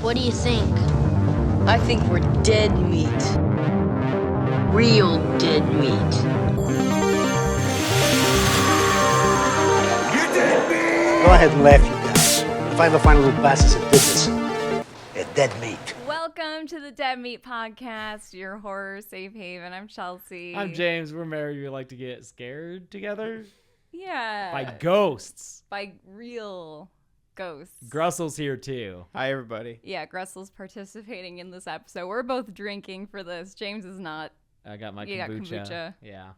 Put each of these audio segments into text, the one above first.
What do you think? I think we're dead meat. Real dead meat. You dead meat! Go ahead and laugh, you guys. If I ever find a little bastards that did this, they're dead meat. Welcome to the Dead Meat Podcast, your horror safe haven. I'm Chelsea. I'm James. We're married. We like to get scared together. Yeah. By ghosts. By real ghosts. Grussel's here too. Hi, everybody. Yeah, Grussel's participating in this episode. We're both drinking for this. James is not. I got my You got kombucha. Yeah.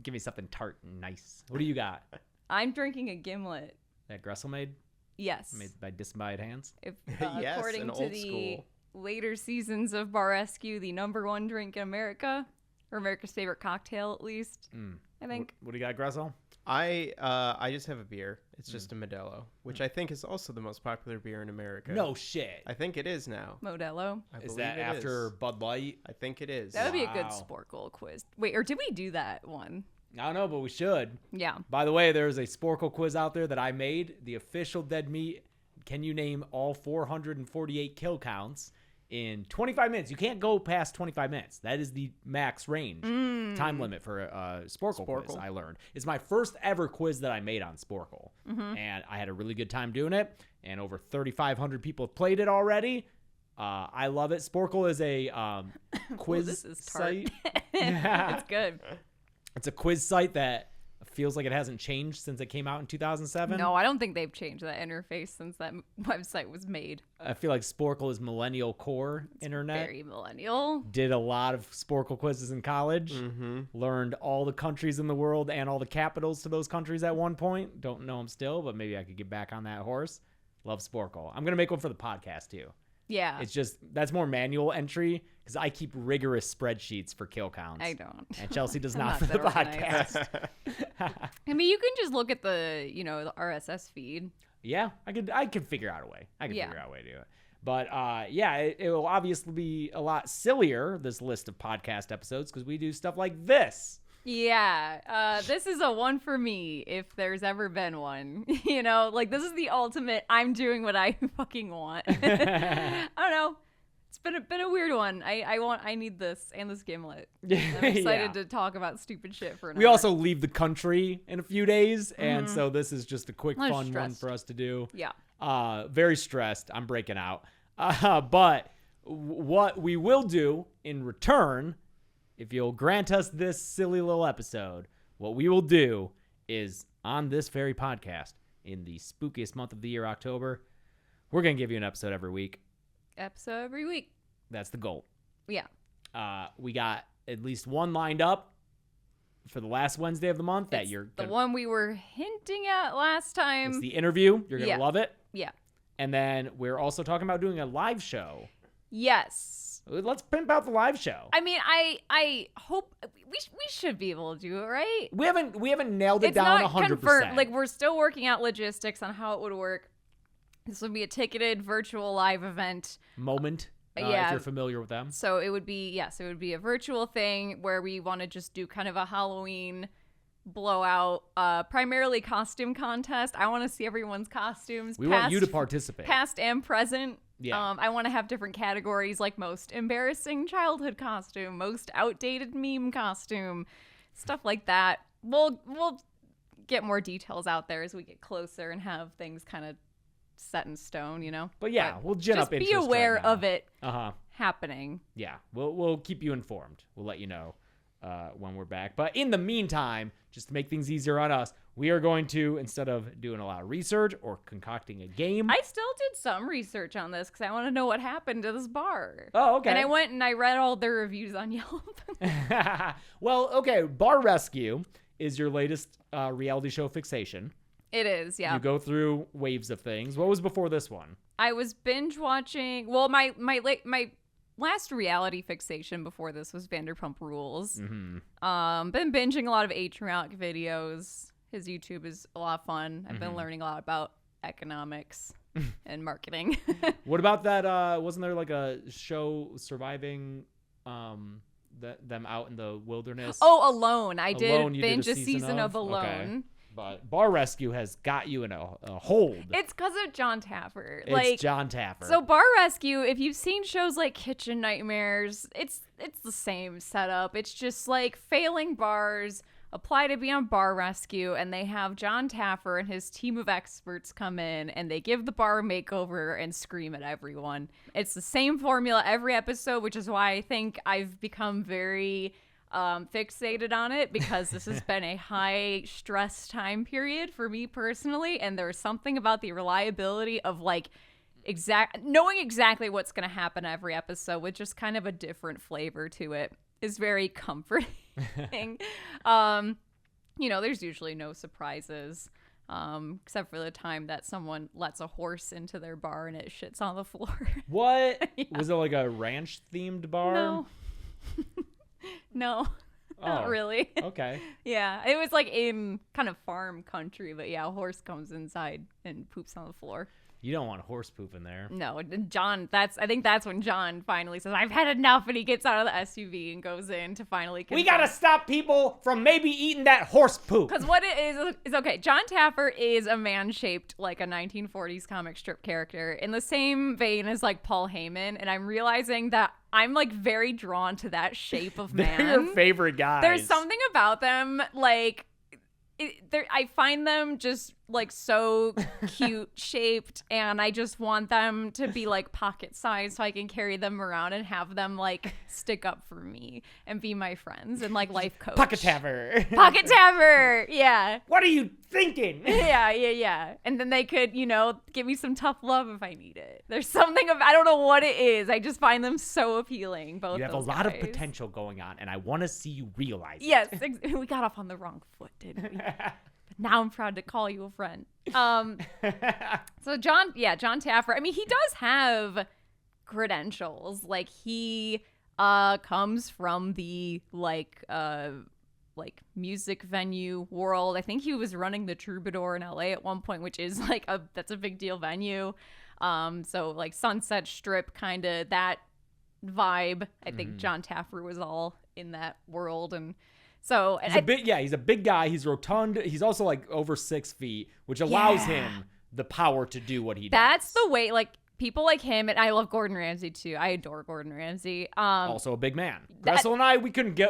Give me something tart and nice. What do you got? I'm drinking a gimlet. That Grussel made? Yes. Made by disembodied hands? If, Yes, according an to old the school. later seasons of Bar Rescue, the #1 drink in America, or America's favorite cocktail at least, I think. What do you got, Grussel? I just have a beer. It's just a Modelo, which I think is also the most popular beer in America. No shit. I think it is now. Modelo. I Is believe that it after is. Bud Light? I think it is. That would be a good Wow. Sporkle quiz. Wait, or did we do that one? I don't know, but we should. Yeah. By the way, there's a Sporkle quiz out there that I made. The official Dead Meat. Can you name all 448 kill counts in 25 minutes? You can't go past 25 minutes. That is the max range time limit for a Sporkle quiz, I learned. It's my first ever quiz that I made on Sporkle. And I had a really good time doing it. And over 3,500 people have played it already. I love it. Sporkle is a quiz this is tart. site. It's good. It's a quiz site that feels like it hasn't changed since it came out in 2007. No, I don't think they've changed that interface since that website was made. I feel like Sporkle is millennial core internet. Very millennial. Did a lot of Sporkle quizzes in college. Mm-hmm. Learned all the countries in the world and all the capitals to those countries at one point. Don't know them still, but maybe I could get back on that horse. Love Sporkle. I'm going to make one for the podcast too. Yeah. It's just, that's more manual entry because I keep rigorous spreadsheets for kill counts. I don't. And Chelsea does I'm not not for the that organized. podcast. I mean, you can just look at the RSS feed. Yeah, I could figure out a way. I can Yeah. figure out a way to do it. But it will obviously be a lot sillier, this list of podcast episodes, because we do stuff like this. Yeah. This is a one for me if there's ever been one. This is the ultimate I'm doing what I fucking want. I don't know. It's been a weird one. I need this and this gimlet. I'm excited to talk about stupid shit for an We hour. also leave the country in a few days, and so this is just a quick, I'm fun one stressed. for us to do. Yeah. Very stressed. I'm breaking out. But what we will do in return, if you'll grant us this silly little episode, what we will do is on this very podcast, in the spookiest month of the year, October, we're going to give you an episode every week. Episode every week. That's the goal. Yeah. We got at least one lined up for the last Wednesday of the month that you're The gonna, one we were hinting at last time. it's the interview. You're going to Yeah. love it. Yeah. And then we're also talking about doing a live show. Yes. Let's pimp out the live show. I mean, I hope we should be able to do it, right? We haven't nailed it It's down not 100%. confirmed. Like, we're still working out logistics on how it would work. This would be a ticketed virtual live event. Moment. Yeah. If you're familiar with them. So it would be a virtual thing where we want to just do kind of a Halloween blowout, primarily costume contest. I want to see everyone's costumes. We want you to participate. Past and present. Yeah. I want to have different categories like most embarrassing childhood costume, most outdated meme costume, stuff like that. We'll get more details out there as we get closer and have things kind of set in stone, But yeah, we'll gin up just be interest aware right now. of it Uh-huh. happening. Yeah. We'll keep you informed. We'll let you know when we're back. But in the meantime, just to make things easier on us, we are going to, instead of doing a lot of research or concocting a game. I still did some research on this because I want to know what happened to this bar. Oh, okay. And I went and I read all their reviews on Yelp. Well, okay. Bar Rescue is your latest reality show fixation. It is, yeah. You go through waves of things. What was before this one? I was binge watching. Well, my last reality fixation before this was Vanderpump Rules. Mm-hmm. Been binging a lot of H-Rock videos. His YouTube is a lot of fun. I've been learning a lot about economics and marketing. What about that? Wasn't there like a show surviving them out in the wilderness? Oh, Alone. I Alone, did you binge did a season of Okay. Alone. But Bar Rescue has got you in a hold. It's because of John Taffer. It's John Taffer. So Bar Rescue, if you've seen shows like Kitchen Nightmares, it's the same setup. It's just like failing bars apply to be on Bar Rescue, and they have John Taffer and his team of experts come in, and they give the bar a makeover and scream at everyone. It's the same formula every episode, which is why I think I've become very fixated on it, because this has been a high stress time period for me personally, and there's something about the reliability of like knowing exactly what's going to happen every episode with just kind of a different flavor to it is very comforting. There's usually no surprises, except for the time that someone lets a horse into their bar and it shits on the floor. What? Yeah. Was it like a ranch themed bar? No. No. Not Oh, really. Okay. Yeah, it was like in kind of farm country, but yeah, a horse comes inside and poops on the floor. You don't want horse poop in there. No, John, I think that's when John finally says, I've had enough, and he gets out of the SUV and goes in to finally We gotta stop people from maybe eating that horse poop. Because what it is okay, John Taffer is a man shaped like a 1940s comic strip character in the same vein as like Paul Heyman, and I'm realizing that I'm like very drawn to that shape of man. They're your favorite guys. There's something about them, like, I find them just like so cute shaped, and I just want them to be like pocket sized so I can carry them around and have them like stick up for me and be my friends and like life coach. Pocket Taffer. Pocket Taffer. Yeah. What are you thinking? Yeah. And then they could, give me some tough love if I need it. There's something I don't know what it is. I just find them so appealing. Both You have a lot of potential going on, and I want to see you realize Yes, it. we got off on the wrong foot, didn't we? But now I'm proud to call you a friend. So John Taffer, I mean, he does have credentials. Like, he comes from the like music venue world. I think he was running the Troubadour in LA at one point, which is like that's a big deal venue. So like Sunset Strip, kind of that vibe. I think John Taffer was all in that world. And so he's a big guy. He's rotund. He's also like over 6 feet, which allows him the power to do what he does. That's the way, like, people like him, and I love Gordon Ramsay too. I adore Gordon Ramsay. Also a big man. Gressel and I, we couldn't do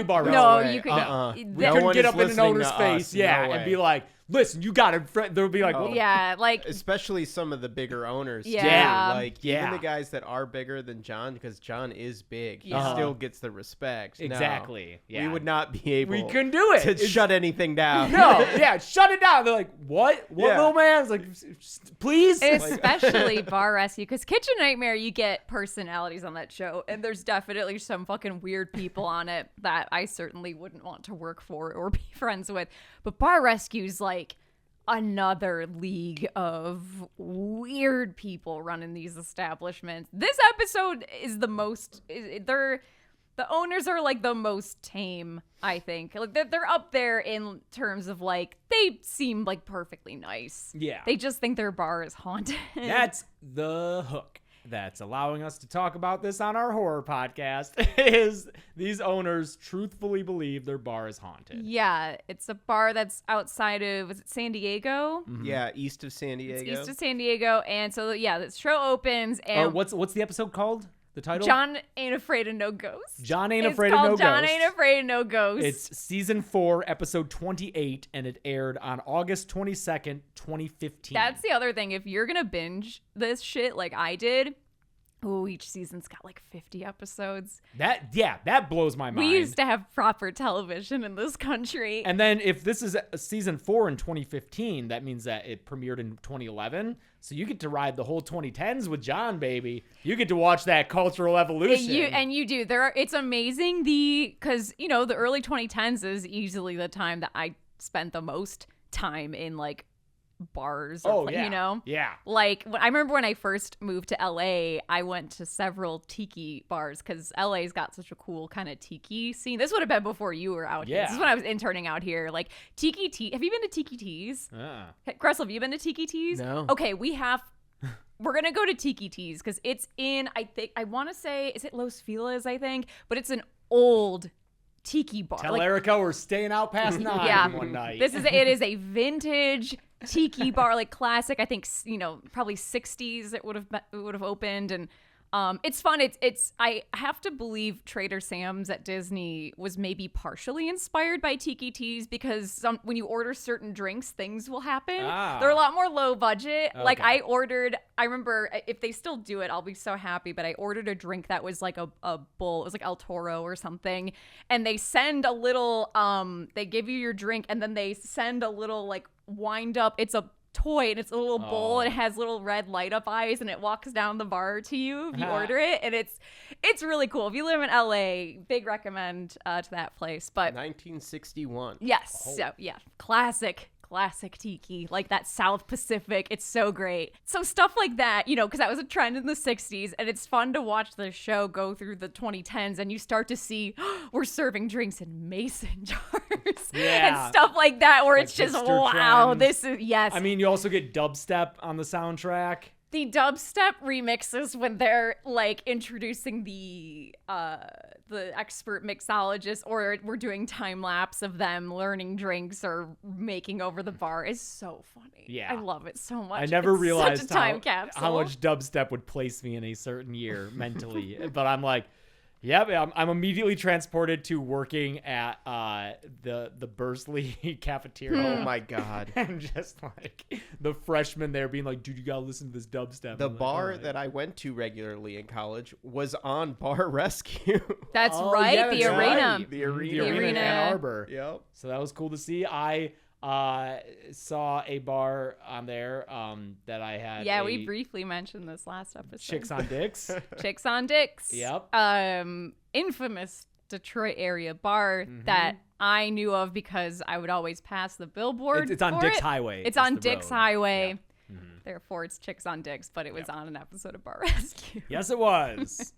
bar wrestling. No, way. you could. We couldn't get up in an owner's face, and be like, "Listen, you got it." They'll be like, "What?" Yeah, like especially some of the bigger owners. Yeah. Too. Like even the guys that are bigger than John, because John is big, he still gets the respect. Exactly. No, we would not be able. We couldn't do it. To shut anything down. No, shut it down. They're like, "What? What, little man?" It's like, "Please." especially Bar Rescue, because Kitchen Nightmare, you get personalities on that show, and there's definitely some fucking weird people on it that I certainly wouldn't want to work for or be friends with. But Bar Rescue's like another league of weird people running these establishments. This episode is the most. The owners are like the most tame, I think. Like they're up there in terms of like they seem like perfectly nice. Yeah. They just think their bar is haunted. That's the hook that's allowing us to talk about this on our horror podcast, is these owners truthfully believe their bar is haunted. Yeah, it's a bar that's outside of, was it San Diego? Mm-hmm. Yeah, east of San Diego. It's east of San Diego, and so this show opens, and what's the episode called? The title? John Ain't Afraid of No Ghosts. John Ain't It's Afraid of called No John Ghosts. Ain't Afraid of No Ghosts. It's season 4, episode 28, and it aired on August 22nd, 2015. That's the other thing. If you're gonna binge this shit like I did, each season's got like 50 episodes. That blows my mind. We used to have proper television in this country. And then if this is season 4 in 2015, that means that it premiered in 2011. So you get to ride the whole 2010s with John, baby. You get to watch that cultural evolution. You do. It's amazing because the early 2010s is easily the time that I spent the most time in like bars. Yeah. Like I remember when I first moved to LA, I went to several tiki bars because LA's got such a cool kind of tiki scene. This would have been before you were out here. This is when I was interning out here. Like tiki tea. Have you been to tiki teas? Gressel, have you been to tiki teas? No. Okay, we're gonna go to tiki teas because it's in, I want to say, is it Los Feliz? I think, but it's an old tiki bar. Tell Like, Erica we're staying out past 9 one night. it is a vintage tiki bar, like classic. I think probably 60s it would have opened, and it's fun. It's I have to believe Trader Sam's at Disney was maybe partially inspired by tiki teas, because when you order certain drinks, things will happen. They're a lot more low budget. Okay. Like I remember, if they still do it, I'll be so happy, but I ordered a drink that was like a bull. It was like El Toro or something. And they send a little, they give you your drink, and then they send a little like wind up. It's a toy, and it's a little bowl, and it has little red light up eyes, and it walks down the bar to you if you order it, and it's really cool. If you live in LA, big recommend to that place. But 1961. yes, so yeah, classic tiki, like that South Pacific. It's so great. So stuff like that, because that was a trend in the 60s, and it's fun to watch the show go through the 2010s, and you start to see we're serving drinks in mason jars and stuff like that, where it's just, wow, trends. this is, yes. I mean, you also get dubstep on the soundtrack. The dubstep remixes when they're like introducing the expert mixologist, or we're doing time lapse of them learning drinks or making over the bar, is so funny. Yeah. I love it so much. I never It's realized such a time capsule. how much dubstep would place me in a certain year mentally. But I'm like, yeah, I'm immediately transported to working at the Bursley cafeteria. Oh my God. And just like the freshmen there being like, dude, you gotta listen to this dubstep. The I'm like, bar all right. that I went to regularly in college was on Bar Rescue. That's Oh, right, yeah, the that's arena. right. The arena. The arena in arena. Ann Arbor. Yep. So that was cool to see. I saw a bar on there that I had. Yeah, we briefly mentioned this last episode. Chicks on Dicks. Chicks on Dicks. Yep. Infamous Detroit area bar that I knew of because I would always pass the billboard. It's on for Dick's it. Highway. It's is on the Dick's road. Highway. Yeah. Therefore, it's Chicks on Dicks, but it was on an episode of Bar Rescue. Yes, it was.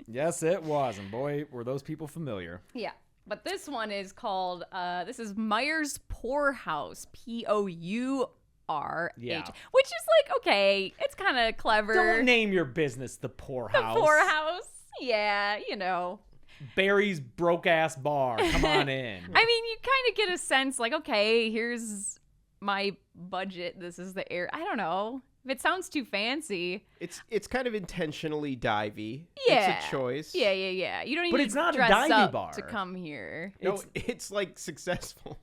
Yes, it was. And boy, were those people familiar. Yeah. But this one is called, this is Myers Poorhouse, Pourrh, Yeah. which is like, okay, it's kind of clever. Don't name your business the Poorhouse. The Poorhouse. Yeah, Barry's broke ass bar. Come on in. I mean, you kind of get a sense like, okay, here's my budget. This is the air. I don't know. If it sounds too fancy. It's kind of intentionally divey. Yeah. It's a choice. Yeah. You don't even But it's not a dress divey up bar. to come here. No, it's like successful.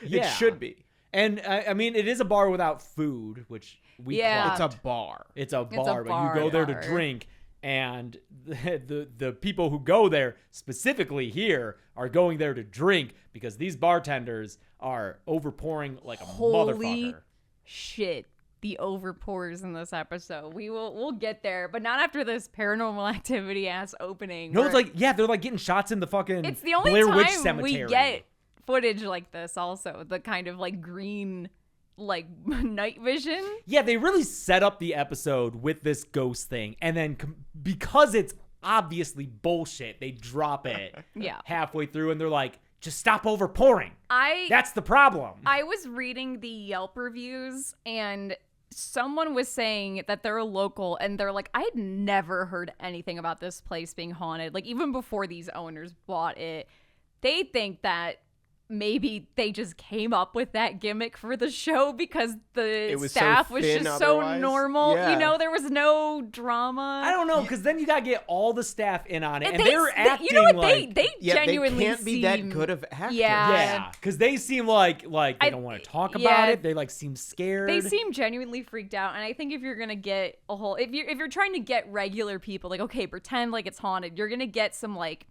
Yeah. It should be. And I mean, it is a bar without food, which we Yeah. clocked. It's a bar. It's a It's a bar, but bar, you go there bar. to drink, and the people who go there specifically here are going there to drink because these bartenders are overpouring like a Holy motherfucker. shit. The overpours in this episode. We'll get there, but not after this Paranormal Activity ass opening. No, where it's like, yeah, they're like getting shots in the fucking it's the only Blair Witch time Cemetery. we get footage like this. Also, the kind of like green, like night vision. Yeah, they really set up the episode with this ghost thing, and then because it's obviously bullshit, they drop it Yeah. halfway through, and they're like, just stop overpouring. That's the problem. I was reading the Yelp reviews, and someone was saying that they're a local, and they're like, I had never heard anything about this place being haunted. Like, even before these owners bought it, they think that maybe they just came up with that gimmick for the show because the was so staff was thin just so otherwise. normal. Yeah. There was no drama. I don't know, because then you gotta get all the staff in on it, and they, they're acting you know what? like They Yeah, genuinely they can't be that seem- good of actors. yeah, because they seem like they don't want to talk about it. They like seem scared. They seem genuinely freaked out, and I think if you're gonna get a whole, if you're trying to get regular people, like, okay, pretend like it's haunted, you're gonna get some like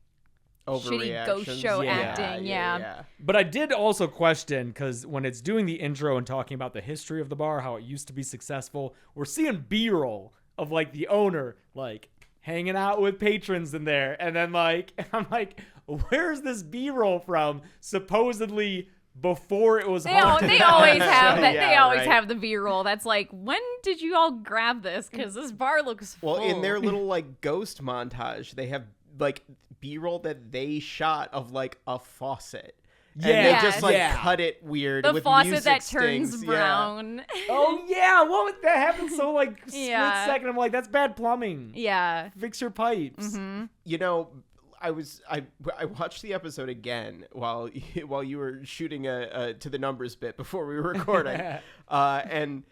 shitty ghost Overreactions. show Yeah. acting. Yeah. But I did also question, because when it's doing the intro and talking about the history of the bar, how it used to be successful, we're seeing B-roll of like the owner like hanging out with patrons in there, and then like I'm like, where's this B-roll from? Supposedly before it was haunted. They always have that. Yeah, they always right. have the B-roll. That's like, when did you all grab this? Because this bar looks full. Well, in their little like ghost montage, they have like B-roll that they shot of like a faucet. And they Yeah. just like Yeah. cut it weird the with faucet music that turns stings. brown. Oh yeah, what would that happen so like split Yeah. second? I'm like, that's bad plumbing. Yeah. Fix your pipes. You know, I watched the episode again while you were shooting a to the numbers bit before we were recording, and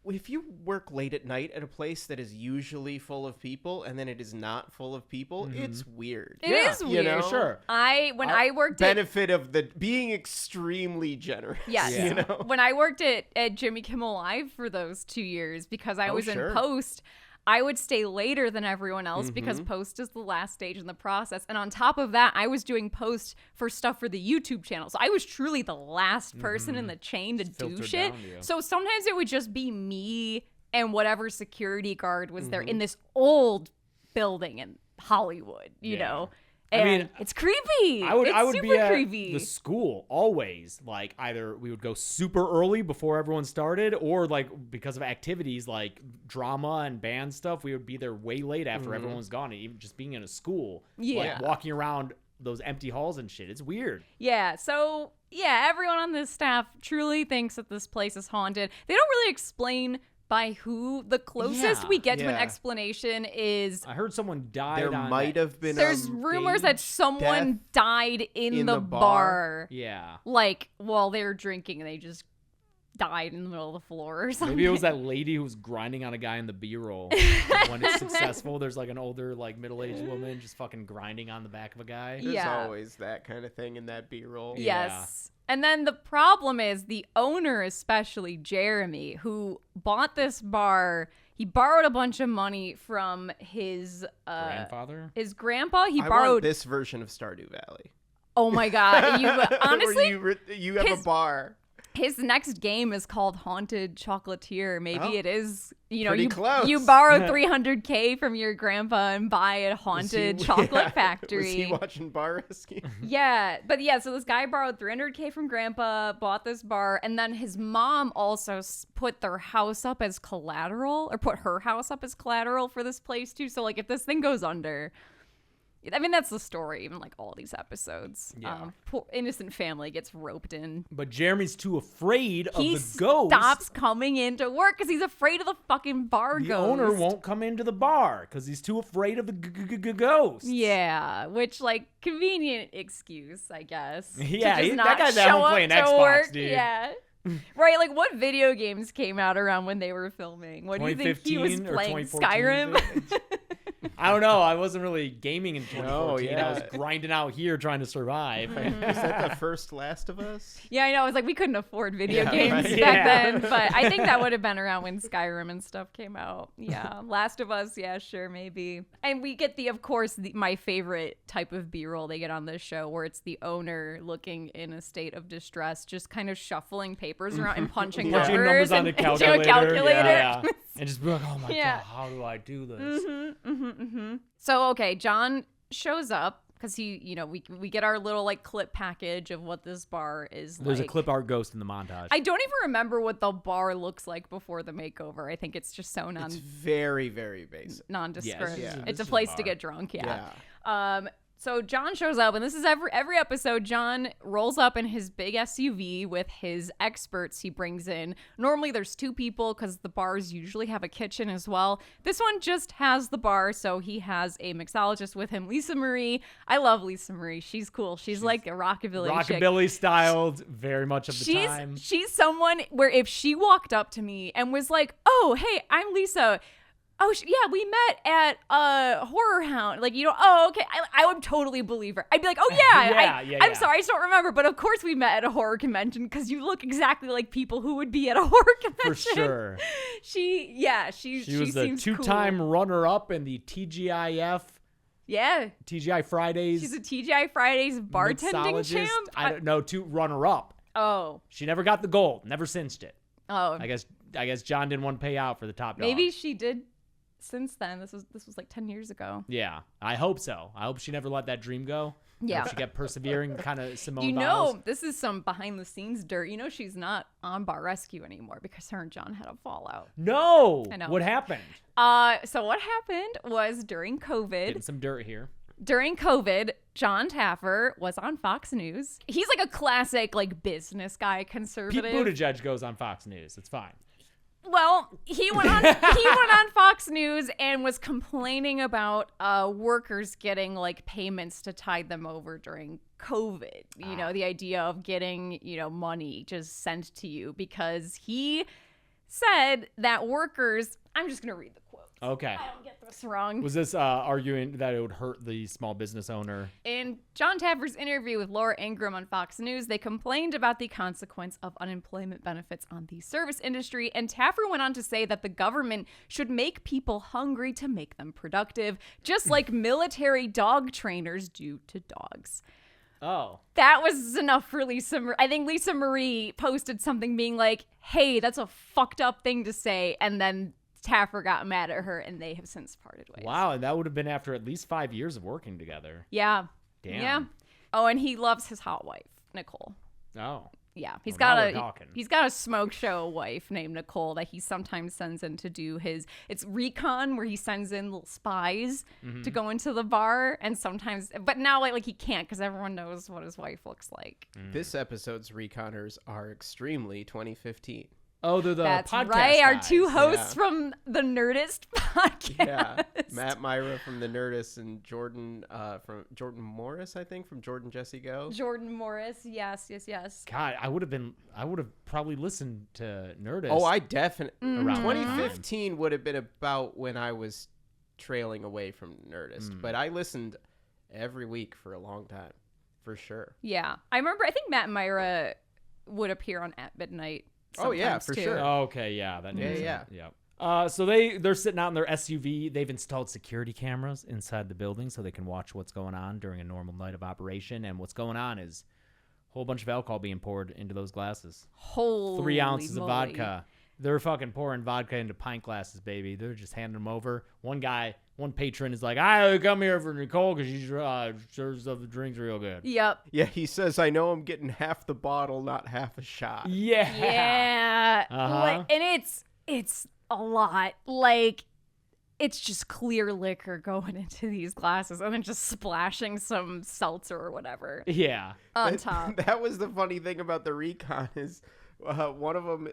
if you work late at night at a place that is usually full of people and then it is not full of people, it's weird. It is weird. You know? Sure. When I worked benefit of the being extremely generous. Yes. You know? When I worked at Jimmy Kimmel Live for those 2 years, because I was sure. in post, I would stay later than everyone else because post is the last stage in the process. And on top of that, I was doing post for stuff for the YouTube channel. So I was truly the last person in the chain to do filtered shit. down to you. So sometimes it would just be me and whatever security guard was there in this old building in Hollywood, you know? And I mean, it's creepy. I would super be at creepy. the school always. Like either we would go super early before everyone started, or like because of activities like drama and band stuff, we would be there way late after everyone was gone. And even just being in a school, like walking around those empty halls and shit, it's weird. Yeah. So yeah, everyone on this staff truly thinks that this place is haunted. They don't really explain by who. The closest we get to an explanation is I heard someone died. There might have been. there's rumors that someone died in the bar. Yeah. Like while they were drinking and they just died in the middle of the floor or something. Maybe it was that lady who was grinding on a guy in the B-roll. When it's successful, there's like an older, like middle-aged woman just fucking grinding on the back of a guy. There's always that kind of thing in that B-roll. Yes. And then the problem is the owner, especially Jeremy, who bought this bar. He borrowed a bunch of money from his Grandfather? his grandpa. He I borrowed want this version of Stardew Valley. Oh my god! You honestly, Where you have a bar. his next game is called Haunted Chocolatier. Maybe it is. You know, Pretty close. you borrow $300K from your grandpa and buy a haunted chocolate factory. Was he watching Bar Rescue? Yeah, but so this guy borrowed $300K from grandpa, bought this bar, and then his mom also put their house up as collateral, or put her house up as collateral for this place too. So like, if this thing goes under, I mean, that's the story, even like all these episodes. Yeah. Poor innocent family gets roped in. But Jeremy's too afraid of He the ghost. stops coming into work because he's afraid of the fucking bar The ghost. owner won't come into the bar because he's too afraid of the ghost. Yeah, which like convenient excuse, I guess. to Yeah, just that not guy's at show home up playing to Xbox, work. dude. Yeah. Right, like what video games came out around when they were filming? What do you think he was 2015 or playing? 2014? Skyrim? I don't know. I wasn't really gaming in 2014. yeah. I was grinding out here trying to survive. Was that the first Last of Us? Yeah, I know. I was like, we couldn't afford video Yeah, games right. back Yeah. then, but I think that would have been around when Skyrim and stuff came out. Yeah, Last of Us, yeah, sure, maybe. And we get my favorite type of B-roll they get on this show, where it's the owner looking in a state of distress, just kind of shuffling papers around and punching Punching numbers numbers on the into calculator. a calculator. Yeah. And just be like, oh my Yeah. God, how do I do this? So, okay, John shows up because we get our little like clip package of what this bar is There's like. a clip art ghost in the montage. I don't even remember what the bar looks like before the makeover. I think it's just so It's very, very basic. nondescript. Yes, It's this a is place a to bar. get drunk. Yeah. Yeah. So John shows up, and this is every episode. John rolls up in his big SUV with his experts he brings in. Normally there's two people because the bars usually have a kitchen as well. This one just has the bar, so he has a mixologist with him, Lisa Marie. I love Lisa Marie. She's cool. She's like a rockabilly chick. Rockabilly styled, very much of the time. She's someone where if she walked up to me and was like, "Oh, hey, I'm Lisa. Oh, yeah, we met at Horror Hound." Like, oh, okay. I would totally believe her. I'd be like, oh, yeah. I'm sorry, I just don't remember. But of course we met at a horror convention because you look exactly like people who would be at a horror convention. For sure. She was the seems two-time cool. runner-up in the TGIF. Yeah. TGI Fridays. She's a TGI Fridays bartending mixologist. champ. I don't know, two runner-up. Oh. She never got the gold. Never cinched it. Oh. I guess John didn't want to pay out for the top dog. Maybe she did since then. This was like 10 years ago. Yeah, I hope so. I hope she never let that dream go. I hope she kept persevering, kind of Simone Biles. This is some behind the scenes dirt. She's not on Bar Rescue anymore because her and John had a fallout. No. I know. What happened? So what happened was during COVID. Getting some dirt here. During COVID, John Taffer was on Fox News. He's like a classic like business guy, Pete conservative. Buttigieg goes on Fox News. It's fine. Well, he went on Fox News and was complaining about workers getting like payments to tide them over during COVID. You know, the idea of getting, money just sent to you, because he said that workers, I'm just going to read the quote. Okay. I don't get this wrong. Was this arguing that it would hurt the small business owner? In John Taffer's interview with Laura Ingraham on Fox News, they complained about the consequence of unemployment benefits on the service industry, and Taffer went on to say that the government should make people hungry to make them productive, just like military dog trainers do to dogs. Oh. That was enough for Lisa. I think Lisa Marie posted something being like, hey, that's a fucked up thing to say, and then Taffer got mad at her, and they have since parted ways. Wow, and that would have been after at least 5 years of working together. Yeah. Damn. Yeah. Oh, and he loves his hot wife, Nicole. Oh. Yeah, Well, now we're talking. he's got a smoke show wife named Nicole that he sometimes sends in to do it's recon, where he sends in little spies to go into the bar, and sometimes, but now like he can't because everyone knows what his wife looks like. This episode's reconners are extremely 2015. Oh, they're the That's podcast right, our guys. two hosts Yeah. from the Nerdist podcast. Yeah, Matt Myra from the Nerdist and Jordan Morris, I think, from Jordan Jesse Go. Jordan Morris, yes. God, I would have probably listened to Nerdist. Oh, I definitely. around 2015 would have been about when I was trailing away from Nerdist, but I listened every week for a long time, for sure. Yeah, I think Matt and Myra would appear on At Midnight. Oh, yeah, sometimes, for too. sure. Okay, yeah, that Yeah, makes yeah. sense. Yeah. So they're sitting out in their SUV. They've installed security cameras inside the building so they can watch what's going on during a normal night of operation. And what's going on is a whole bunch of alcohol being poured into those glasses. Holy 3 ounces of moly. vodka. They're fucking pouring vodka into pint glasses, baby. They're just handing them over. One patron is like, I come here for Nicole because she serves up the drinks real good. Yep. Yeah, he says, I know I'm getting half the bottle, not half a shot. Yeah. Yeah. Uh-huh. And it's a lot. Like, it's just clear liquor going into these glasses and then just splashing some seltzer or whatever Yeah. on top. That was the funny thing about the recon is one of them,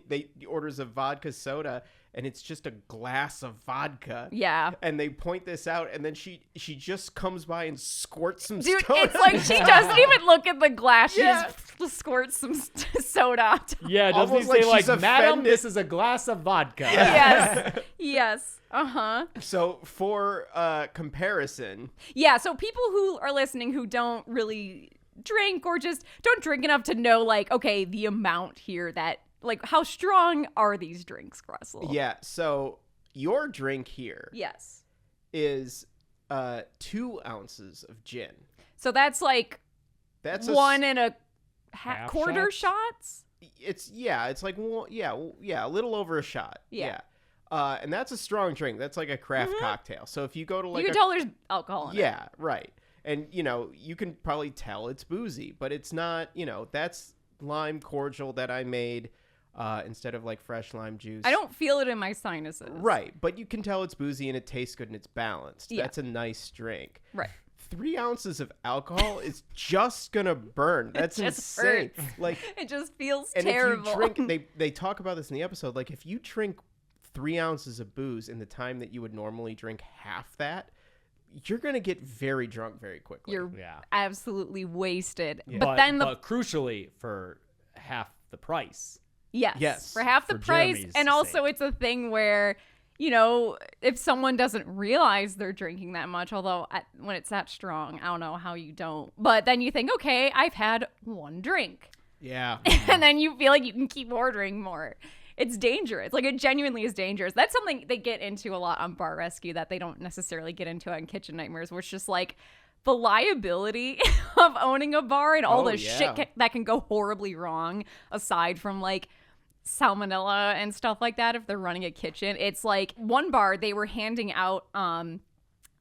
they orders a vodka soda, and it's just a glass of vodka. Yeah. And they point this out, and then she just comes by and squirts some Dude, soda. it's like she doesn't even look at the glass. Yeah. She just squirts some soda on top. Yeah, doesn't he Almost say like she's like, Madam, offended." this is a glass of vodka? Yes. Yes. Uh-huh. So for comparison, Yeah, so people who are listening who don't really drink or just don't drink enough to know, like, okay, the amount here that, like, how strong are these drinks, Russell? yeah, so your drink here Yes. is 2 ounces of gin. So that's like That's one and a Half quarter shots? shots? it's like a little over a shot. Yeah. And that's a strong drink. That's like a craft cocktail. So if you go to like You can tell there's alcohol in it. yeah, right. And you can probably tell it's boozy, but it's not, that's lime cordial that I made instead of like fresh lime juice. I don't feel it in my sinuses. Right, but you can tell it's boozy and it tastes good and it's balanced. Yeah. That's a nice drink. Right. 3 ounces of alcohol is just gonna burn. That's just insane. hurts. Like, It just feels and terrible. if you drink, they talk about this in the episode. Like, if you drink 3 ounces of booze in the time that you would normally drink half that, you're gonna get very drunk very quickly. You're Yeah. absolutely wasted. Yeah. But then but crucially, for half the price. yes, for half the For price. Jeremy's And also sake. it's a thing where, if someone doesn't realize they're drinking that much, although when it's that strong, I don't know how you don't. But then you think, okay, I've had one drink. Yeah. And then you feel like you can keep ordering more. It's dangerous. Like, it genuinely is dangerous. That's something they get into a lot on Bar Rescue that they don't necessarily get into on Kitchen Nightmares, where it's just like the liability of owning a bar and all Oh, the yeah. shit that can go horribly wrong, aside from like salmonella and stuff like that if they're running a kitchen. It's like one bar, they were handing out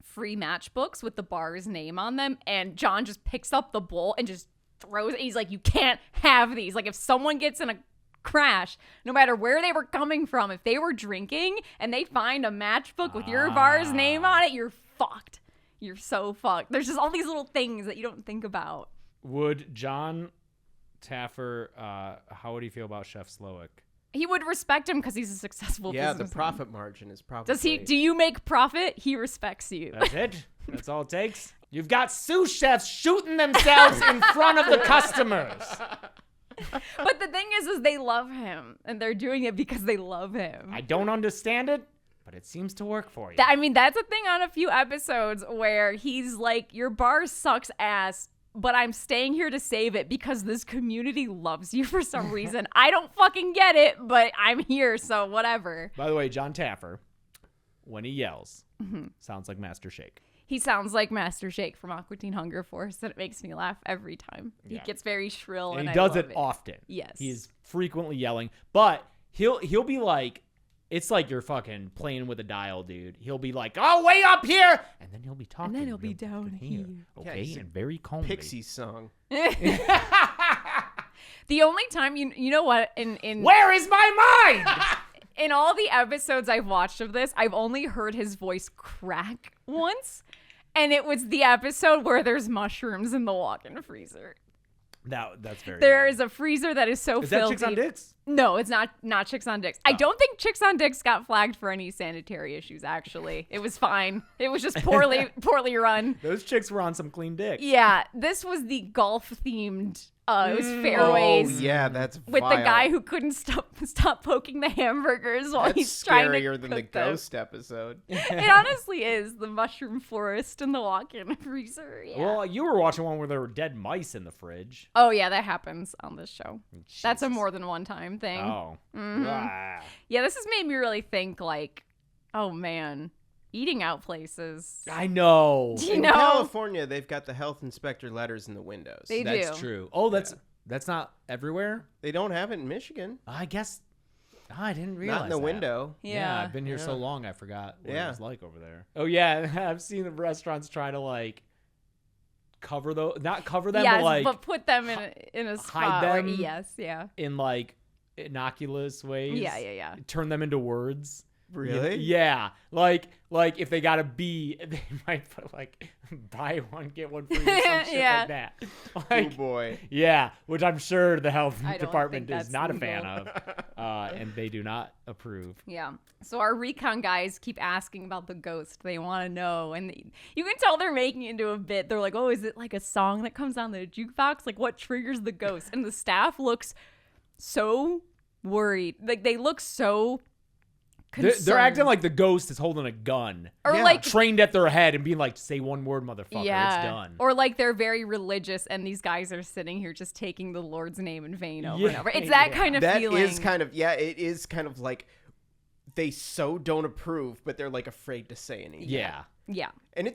free matchbooks with the bar's name on them, and John just picks up the bowl and just throws it. He's like, you can't have these. Like, if someone gets in a crash, no matter where they were coming from, if they were drinking and they find a matchbook with your bar's name on it, you're fucked. You're so fucked. There's just all these little things that you don't think about. Would John Taffer, how would he feel about Chef Slowick? He would respect him because he's a successful Yeah, the businessman. profit margin is probably. Does he? Do you make profit? He respects you. That's it. That's all it takes. You've got sous chefs shooting themselves in front of the customers. But the thing is they love him, and they're doing it because they love him. I don't understand it, but it seems to work for you. I mean, that's a thing on a few episodes where he's like, your bar sucks ass, but I'm staying here to save it because this community loves you for some reason. I don't fucking get it, but I'm here, so whatever. By the way, John Taffer, when he yells, sounds like Master Shake. He sounds like Master Shake from Aqua Teen Hunger Force, and it makes me laugh every time. He gets very shrill, and he I does love it often. Yes. He's frequently yelling, but he'll be like, it's like you're fucking playing with a dial, dude. He'll be like, oh, way up here, and then he'll be talking. And then he'll be real down fucking here. Okay, he's and very calmly. Pixie song. The only time, you know what, in Where is my mind? in all the episodes I've watched of this, I've only heard his voice crack once, and it was the episode where there's mushrooms in the walk-in freezer. That's very There bad. is a freezer that is so Is that filthy. Chicks on Dicks? No, it's not Chicks on Dicks. I don't think Chicks on Dicks got flagged for any sanitary issues, actually. It was fine. It was just poorly run. Those chicks were on some clean dicks. Yeah, this was the golf-themed, it was fairways. Oh, yeah, that's With vile. the guy who couldn't stop poking the hamburgers while That's he's trying to scarier than the cook them. ghost episode. It honestly is the mushroom forest and the walk-in freezer. Yeah. Well, you were watching one where there were dead mice in the fridge. Oh yeah, that happens on this show. That's a Jesus. more than one time thing. Oh. Mm-hmm. Ah. Yeah, this has made me really think like, oh man, eating out places. I know. Do you In know? California, they've got the health inspector letters in the windows. They That's do. true. Oh, that's not everywhere? They don't have it in Michigan. I guess. I didn't realize Not in the that. window. Yeah. I've been here so long I forgot what Yeah. it was like over there. Oh yeah, I've seen the restaurants try to like cover not cover them, Yes, but like but put them in a spot. hide Where, them. yes, yeah. in like innocuous ways. Yeah. Turn them into words. Really? Yeah. Like if they got a B, they might put like buy one get one free or some shit Yeah. like that. Oh Like boy. yeah, which I'm sure the health I don't department think is that's not a legal. fan of, and they do not approve. Yeah. So our recon guys keep asking about the ghost. They want to know. And you can tell they're making it into a bit. They're like, oh, is it like a song that comes on the jukebox? Like, what triggers the ghost? And the staff looks so worried. Like, they look so concerned. They're acting like the ghost is holding a gun, Or Yeah. like, trained at their head, and being like, "Say one word, motherfucker, yeah. it's done." Or like they're very religious and these guys are sitting here just taking the Lord's name in vain over Yeah. and over. It's that Yeah. kind of That feeling. is kind of, yeah, it is kind of like they so don't approve, but they're like afraid to say anything. yeah. Yeah. And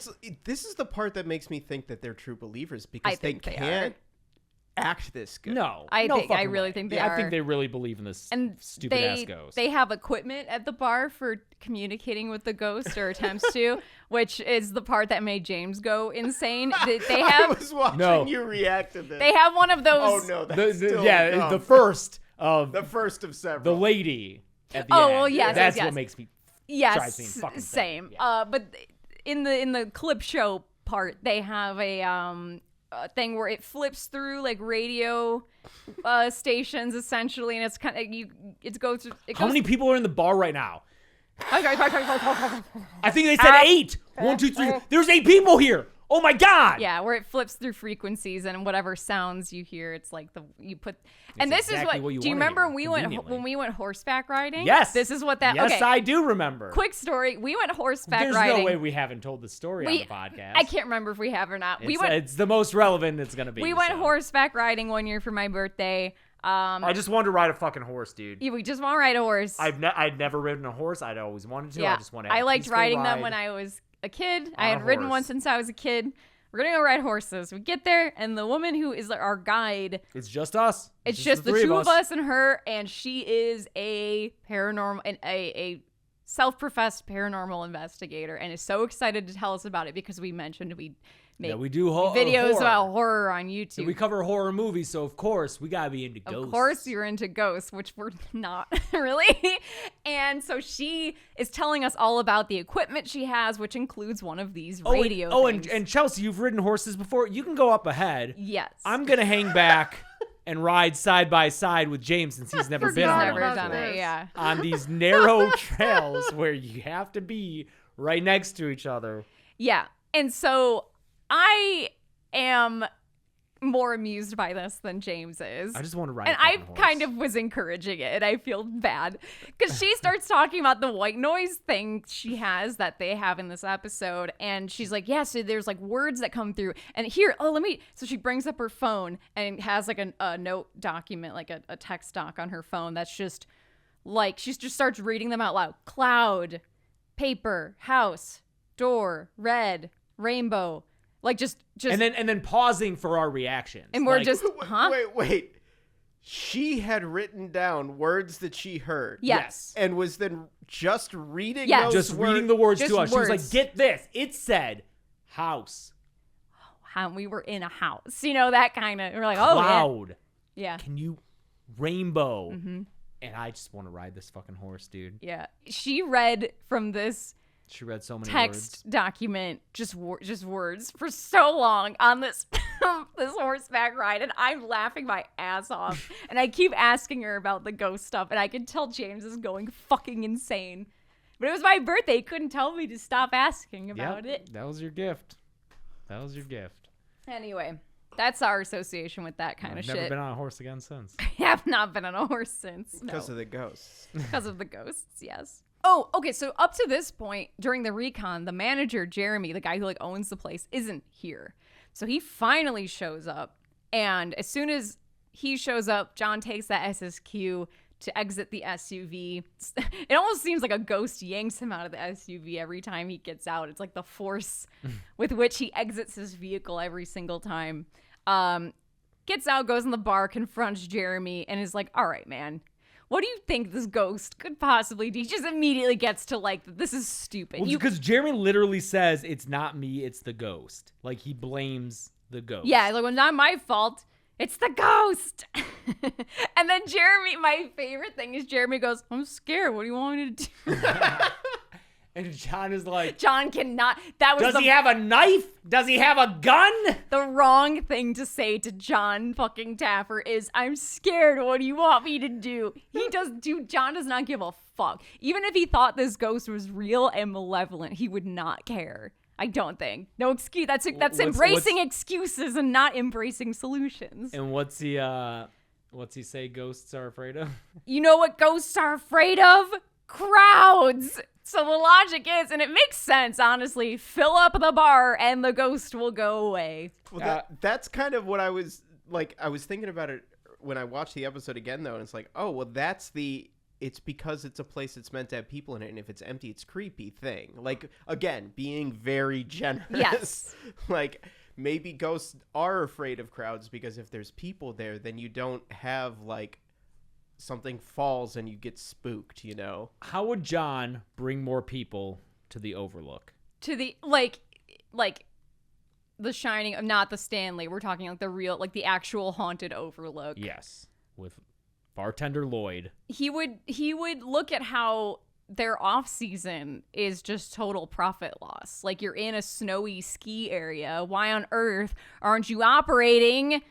this is the part that makes me think that they're true believers because I think they can't act this good. No, I no think- I fucking really way. think they I think are. they really believe in this And stupid ass they ghost. they have equipment at the bar for communicating with the ghost or attempts to, which is the part that made James go insane. They I have was watching No. you react to this. they have one of Oh those. no, the, that's still yeah, dumb. the first of The first of the several. lady at the Oh, end. well, yes, that's yes, what yes. makes me. Yes, drives me fucking insane. same. Yeah. But in the clip show part, they have a thing where it flips through like radio stations essentially, and it's kind of it goes. How many people are in the bar right now? I I think they said 8. 1, 2, 3. There's 8 people here. Oh my god. Yeah, where it flips through frequencies and whatever sounds you hear, it's like you put. And It's this exactly is what you do you wanna remember hear, when conveniently. we went horseback riding? Yes. This is what that. Yes, okay. I do remember. Quick story. We went horseback There's riding. no way we haven't told the story on the podcast. I can't remember if we have or not. It's the most relevant it's gonna be. We went so. horseback riding one year for my birthday. I just wanted to ride a fucking horse, dude. We just want to ride a horse. I'd never ridden a horse. I'd always wanted to. yeah, I just wanted. I liked riding them when I was a kid. I had ridden one horse. since I was a kid. We're gonna go ride horses. We get there, and the woman who is our guide, It's just us. it's just the three two of us and her, and she is a paranormal and a self-professed paranormal investigator, and is so excited to tell us about it because we mentioned we make Yeah, we do videos horror. about horror on YouTube. We cover horror movies, so of course we gotta be into ghosts. Of course you're into ghosts, which we're not really. And so she is telling us all about the equipment she has, which includes one of these radio and things. and Chelsea, you've ridden horses before. You can go up ahead. Yes. I'm gonna hang back and ride side by side with James since he's never been on Never one done before. it, yeah. On these narrow trails where you have to be right next to each other. Yeah. And so I am more amused by this than James is. I just want to ride and a I fucking horse. kind of was encouraging it, and I feel bad because she starts talking about the white noise thing she has that they have in this episode, and she's like, yeah, so there's like words that come through, and here, so she brings up her phone and has like a note document, like a text doc on her phone that's just like, she just starts reading them out loud. Cloud, paper, house, door, red, rainbow. Like just and then pausing for our reactions. and we're Like, just, huh? Wait. She had written down words that she heard. Yes. And was then just reading Yes. those just words. reading the words Just to us. She was words. like, get this. It said house, How we were in a house, that kind of. We're like, oh cloud. yeah, Can you rainbow? Mm-hmm. And I just want to ride this fucking horse, dude. yeah. She read from this She read so many text words. document just words for so long on this this horseback ride, and I'm laughing my ass off. And I keep asking her about the ghost stuff, and I can tell James is going fucking insane. But it was my birthday; he couldn't tell me to stop asking about it. That was your gift. That was your gift. Anyway, that's our association with that kind I've of never shit. been on a horse again since. I have not been on a horse since. Because No. of the ghosts. Because of the ghosts, yes. Oh, okay. So up to this point during the recon, the manager, Jeremy, the guy who like owns the place, isn't here. So he finally shows up. And as soon as he shows up, John takes that SSQ to exit the SUV. It almost seems like a ghost yanks him out of the SUV every time he gets out. It's like the force with which he exits his vehicle every single time. Gets out, goes in the bar, confronts Jeremy, and is like, all right, man, what do you think this ghost could possibly do? He just immediately gets to like, this is stupid. Well, because Jeremy literally says, it's not me, it's the ghost. Like, he blames the ghost. Yeah, like, well, not my fault. It's the ghost. And then Jeremy, my favorite thing is Jeremy goes, I'm scared. What do you want me to do? And John is like, John cannot. That was does he have a knife? Does he have a gun? the wrong thing to say to John fucking Taffer is, I'm scared. What do you want me to do? John does not give a fuck. Even if he thought this ghost was real and malevolent, he would not care. I don't think. No excuse. That's embracing excuses and not embracing solutions. And what's he say ghosts are afraid of? You know what ghosts are afraid of? Crowds. So the logic is, and it makes sense, honestly, fill up the bar and the ghost will go away. Well, that's kind of what I was thinking about it when I watched the episode again, though. And it's like, oh, well, it's because it's a place that's meant to have people in it. And if it's empty, it's creepy thing. Like, again, being very generous. Yes. Like, maybe ghosts are afraid of crowds because if there's people there, then you don't have, like, something falls and you get spooked, How would John bring more people to the Overlook? To the, like the Shining, not the Stanley. We're talking like the real, like the actual haunted Overlook. Yes, with bartender Lloyd. He would look at how their off season is just total profit loss. Like, you're in a snowy ski area. Why on earth aren't you operating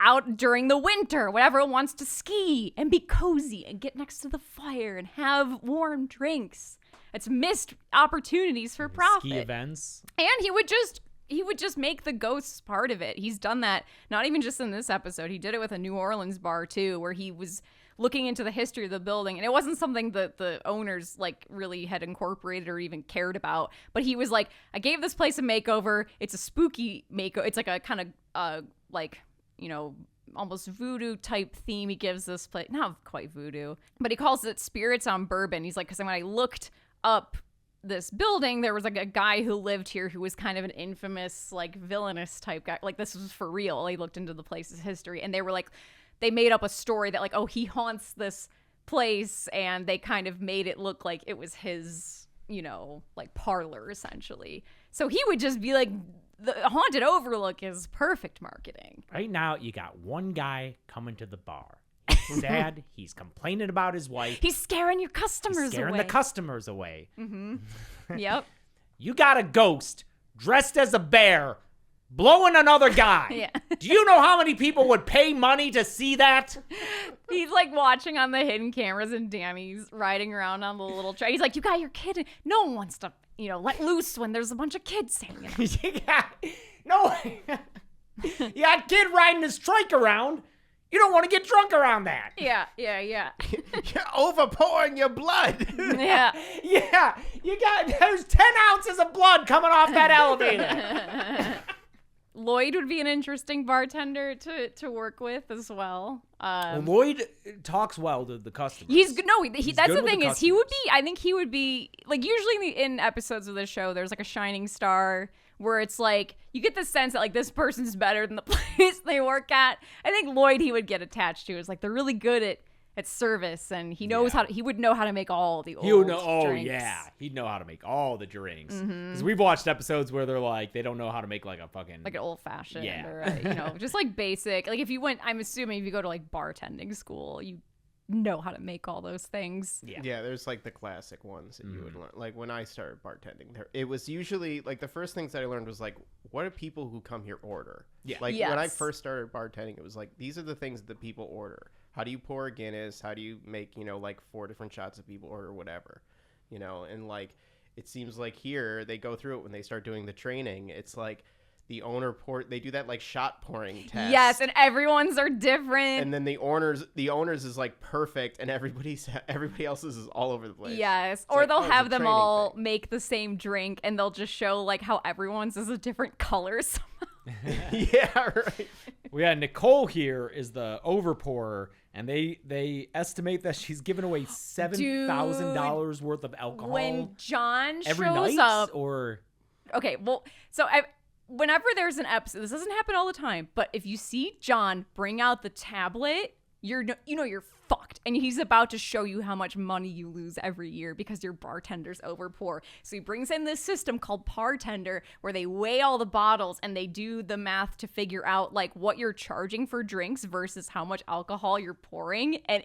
out during the winter when everyone wants to ski and be cozy and get next to the fire and have warm drinks? It's missed opportunities for profit. Ski events. And he would just make the ghosts part of it. He's done that not even just in this episode. He did it with a New Orleans bar too, where he was looking into the history of the building, and it wasn't something that the owners like really had incorporated or even cared about. But he was like, I gave this place a makeover. It's a spooky makeover. It's like a kind of almost voodoo type theme he gives this place. Not quite voodoo, but he calls it Spirits on Bourbon. He's like, because when I looked up this building, there was like a guy who lived here who was kind of an infamous, like, villainous type guy. Like, this was for real. He looked into the place's history, and they were like, they made up a story that like, oh, he haunts this place, and they kind of made it look like it was his, like, parlor essentially. So he would just be like, the haunted Overlook is perfect marketing. Right now, you got one guy coming to the bar. He's sad. He's complaining about his wife. He's scaring your customers He's scaring away. the customers away. Mm-hmm. Yep. You got a ghost dressed as a bear blowing another guy. Yeah. Do you know how many people would pay money to see that? He's like watching on the hidden cameras, and Danny's riding around on the little train. He's like, you got your kid. No one wants to, let loose when there's a bunch of kids hanging out. Yeah. No. You got a kid riding his trike around. You don't want to get drunk around that. Yeah. You're overpouring your blood. Yeah. Yeah. There's 10 ounces of blood coming off that elevator. Lloyd would be an interesting bartender to work with as well. Lloyd talks well to the customers. He's good. No, He's that's good the with thing the is I think he would be like, usually in episodes of the show, there's like a shining star where it's like, you get the sense that like this person's better than the place they work at. I think Lloyd, he would get attached to. It's like, they're really good at service, and he knows he would know how to make all the old drinks. Yeah, he'd know how to make all the drinks. Because we've watched episodes where they're like, they don't know how to make like a fucking like an old fashioned, Yeah. or just like basic. Like if you went, I'm assuming if you go to like bartending school, you know how to make all those things. Yeah, there's like the classic ones that you would learn. Like when I started bartending, it was usually like the first things that I learned was like, what do people who come here order? Yeah. Like when I Yes. first started bartending, it was like, these are the things that people order. How do you pour a Guinness? How do you make, like 4 different shots that people order, whatever, and like, it seems like here they go through it when they start doing the training. It's like the owner they do that like shot pouring test. Yes, and everyone's are different. And then the owners is like perfect, and everybody else's is all over the place. Yes, It's or like, they'll it's a have them training all thing. make the same drink, and they'll just show like how everyone's is a different color. Yeah, right. Well, yeah, Nicole here is the overpourer, and they estimate that she's giving away $7,000 worth of alcohol When John every shows night, up, or okay, well, so whenever there's an episode, this doesn't happen all the time, but if you see John bring out the tablet, you're fucked, and he's about to show you how much money you lose every year because your bartenders overpour. So he brings in this system called Partender, where they weigh all the bottles and they do the math to figure out like what you're charging for drinks versus how much alcohol you're pouring. And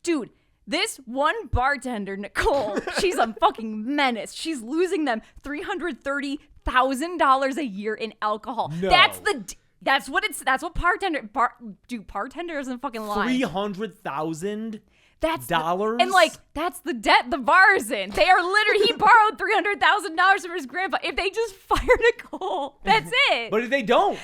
dude, this one bartender, Nicole, she's a fucking menace. She's losing them $330,000 a year in alcohol. No. That's what bartender isn't fucking lying. $300,000. That's dollars? And like, that's the debt the bar is in. They are literally, he borrowed $300,000 from his grandpa. If they just fire Nicole, that's it. But if they don't,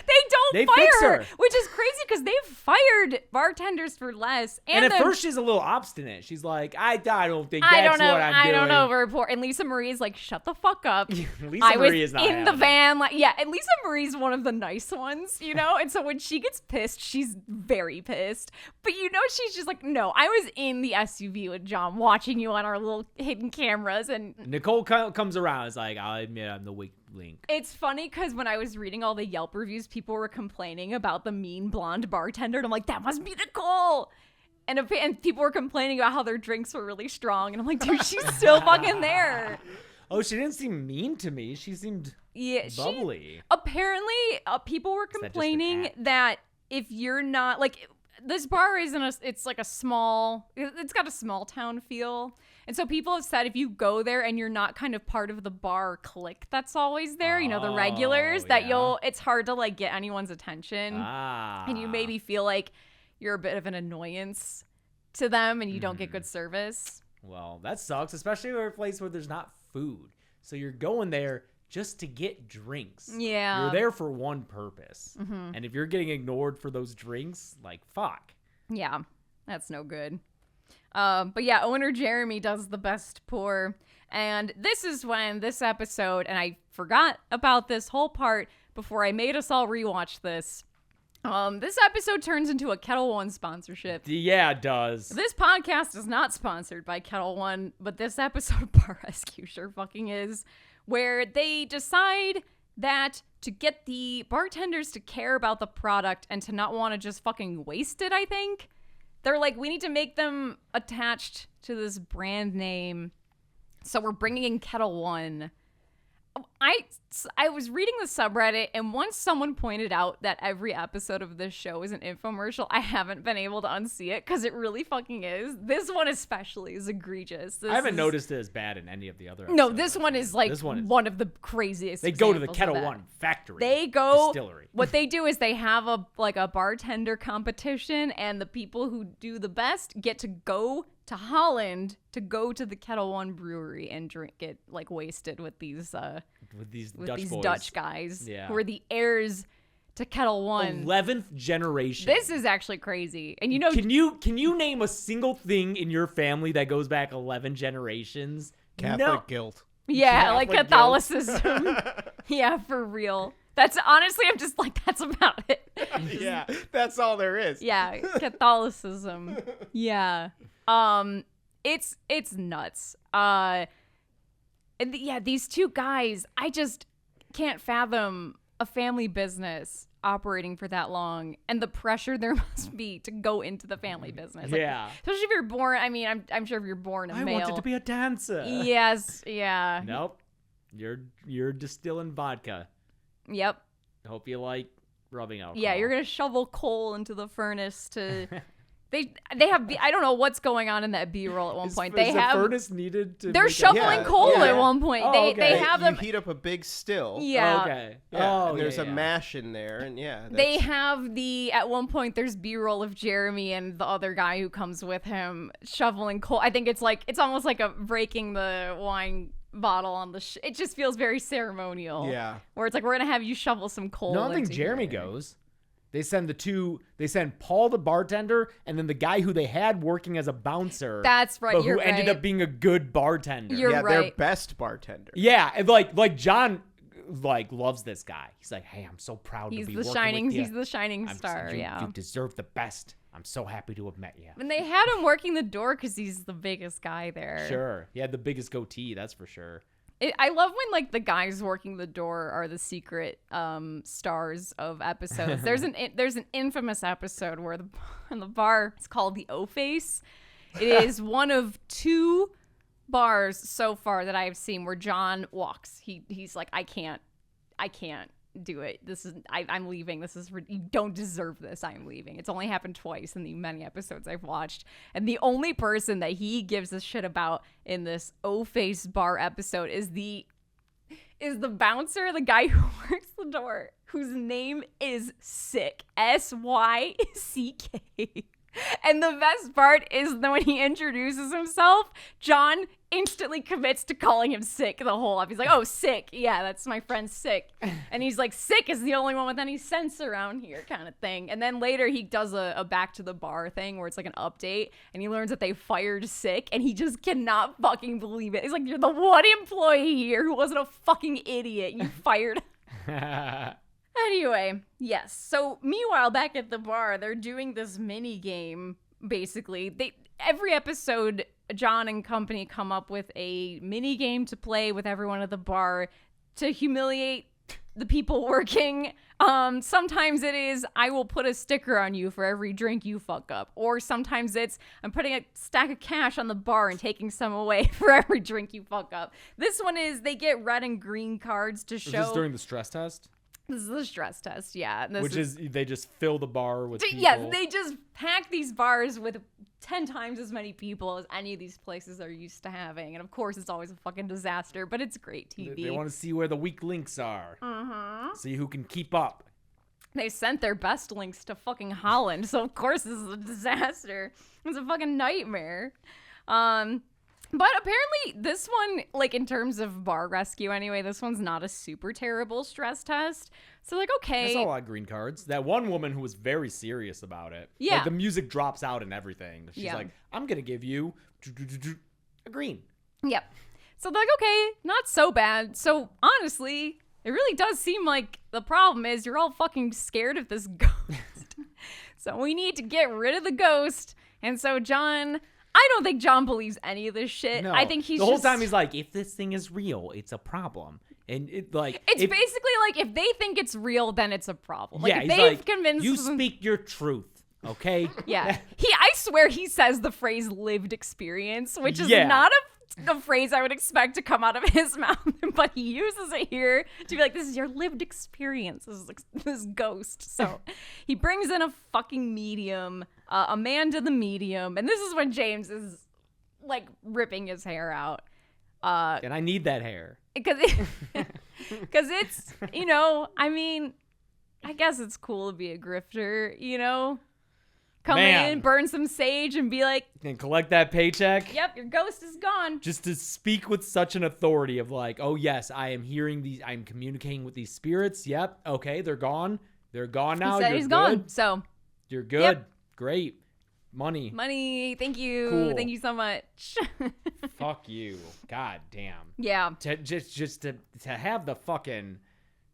they fix fire her. which is crazy because they've fired bartenders for less. and at then- first she's a little obstinate. She's like, I don't think that's what I'm doing. I don't know, report. And Lisa Marie's like, shut the fuck up. Lisa I was Marie is not in the having it. van. Like, yeah, and Lisa Marie's one of the nice ones, And so when she gets pissed, she's very pissed. But she's just like, no, I was in the SUV with John watching you on our little hidden cameras. And Nicole comes around. It's like, I'll admit I'm the weak link. it's funny because when I was reading all the Yelp reviews, people were complaining about the mean blonde bartender. And I'm like, that must be Nicole. And people were complaining about how their drinks were really strong. And I'm like, dude, she's still fucking there. Oh, she didn't seem mean to me. She seemed bubbly. Apparently, people were just an complaining act? that if you're not like, this bar it's like it's got a small town feel. And so people have said if you go there and you're not kind of part of the bar clique that's always there, the regulars, that it's hard to like get anyone's attention. And you maybe feel like you're a bit of an annoyance to them and you don't get good service. Well, that sucks, especially for a place where there's not food. So you're going there just to get drinks. Yeah. You're there for one purpose. And if you're getting ignored for those drinks, like, fuck. Yeah, that's no good. But yeah, owner Jeremy does the best pour. And this is when this episode, and I forgot about this whole part before I made us all rewatch this. This episode turns into a Kettle One sponsorship. Yeah, it does. This podcast is not sponsored by Kettle One, but this episode of Bar Rescue sure fucking is, where they decide that to get the bartenders to care about the product and to not want to just fucking waste it, I think. They're like, we need to make them attached to this brand name. So we're bringing in Kettle One. I was reading the subreddit, and once someone pointed out that every episode of this show is an infomercial, I haven't been able to unsee it because it really fucking is. This one especially is egregious. I haven't noticed it as bad in any of the other episodes. No, this one is like one of the craziest. They go to the examples Kettle of that. One factory. They go distillery. What they do is they have a bartender competition, and the people who do the best get to go to Holland to go to the Kettle One brewery and get like wasted with these Dutch guys who are the heirs to Kettle One. 11th generation. This is actually crazy. And you know, can you name a single thing in your family that goes back 11 generations? Catholic guilt. Yeah, like Catholic Catholicism. Yeah, for real. That's honestly, I'm just like, that's about it. Yeah, that's all there is. Yeah, Catholicism. Yeah. It's nuts. These two guys, I just can't fathom a family business operating for that long and the pressure there must be to go into the family business. Like, Yeah. especially if you're born, I mean, I'm sure if you're born a male. I wanted to be a dancer. Yes, yeah. Nope. You're distilling vodka. Yep. Hope you like rubbing alcohol. Yeah, you're gonna shovel coal into the furnace to. They have I don't know what's going on in that B-roll at one point. They is have the furnace needed to. they're make shoveling coal at one point. Oh, They okay. have You them. heat up a big still. Yeah. Okay. Yeah, Oh, and there's yeah, a yeah. mash in there, and yeah. They have at one point there's B-roll of Jeremy and the other guy who comes with him shoveling coal. I think it's almost like a breaking the wine bottle on the it just feels very ceremonial. Yeah. Where it's like, we're gonna have you shovel some coal. No, I don't think into Jeremy here. goes. They send Paul the bartender and then the guy who they had working as a bouncer. That's right. But You're who ended right. up being a good bartender. You're Their right. best bartender. Yeah, and like John loves this guy. He's like, "Hey, I'm so proud He's to be the working shining. with you. He's the shining star. You deserve the best. I'm so happy to have met you." And they had him working the door because he's the biggest guy there. Sure. He had the biggest goatee, that's for sure. I love when like the guys working the door are the secret stars of episodes. There's an infamous episode where in the bar it's called the O-Face. It is one of two bars so far that I've seen where John walks. He's like, I can't do it. I'm leaving. You don't deserve this. I'm leaving. It's only happened twice in the many episodes I've watched. And the only person that he gives a shit about in this O-Face bar episode is the bouncer, the guy who works the door, whose name is Sick. S-Y-C-K. And the best part is that when he introduces himself, John instantly commits to calling him Sick the whole up. He's like, "Oh, Sick. Yeah, that's my friend Sick." And he's like, "Sick is the only one with any sense around here," kind of thing. And then later he does a back to the bar thing where it's like an update and he learns that they fired Sick and he just cannot fucking believe it. He's like, "You're the one employee here who wasn't a fucking idiot. You fired." Anyway, yes. So meanwhile, back at the bar, they're doing this mini game. Basically, every episode, John and company come up with a mini game to play with everyone at the bar to humiliate the people working. Sometimes it is, I will put a sticker on you for every drink you fuck up. Or sometimes it's, I'm putting a stack of cash on the bar and taking some away for every drink you fuck up. This one is, they get red and green cards to show. Is this during the stress test? This is the stress test, yeah. Which is they just fill the bar with people. Yes, they just pack these bars with 10 times as many people as any of these places are used to having. And of course, it's always a fucking disaster, but it's great TV. They want to see where the weak links are. See who can keep up. They sent their best links to fucking Holland, so of course this is a disaster. It's a fucking nightmare. But apparently this one, like in terms of bar rescue anyway, this one's not a super terrible stress test. So like, okay. I saw a lot of green cards. That one woman who was very serious about it. Yeah. Like the music drops out and everything. She's Yeah. like, I'm going to give you a green. Yep. So they're like, okay, not so bad. So honestly, it really does seem like the problem is you're all fucking scared of this ghost. So we need to get rid of the ghost. And so I don't think John believes any of this shit. No. I think he's the whole just, time he's like, if this thing is real, it's a problem. And it's basically like if they think it's real, then it's a problem. Like yeah, if he's they've like, convinced you them, speak your truth, okay? Yeah. I swear he says the phrase lived experience, which is Yeah. not a phrase I would expect to come out of his mouth, but he uses it here to be like, this is your lived experience. This is like, this ghost. So he brings in a fucking medium, Amanda the medium, and this is when James is like ripping his hair out. And I need that hair. Because it's, you know, I mean, I guess it's cool to be a grifter, you know? Come in, burn some sage, and be like, And collect that paycheck. yep, your ghost is gone. Just to speak with such an authority of like, oh yes, I am hearing these, I'm communicating with these spirits. Yep, okay, they're gone. They're gone now. He said You're he's good. gone. So, You're good. Yep. Great. Money. thank you. Cool. Thank you so much. Fuck you. God damn. Yeah. Just to have the fucking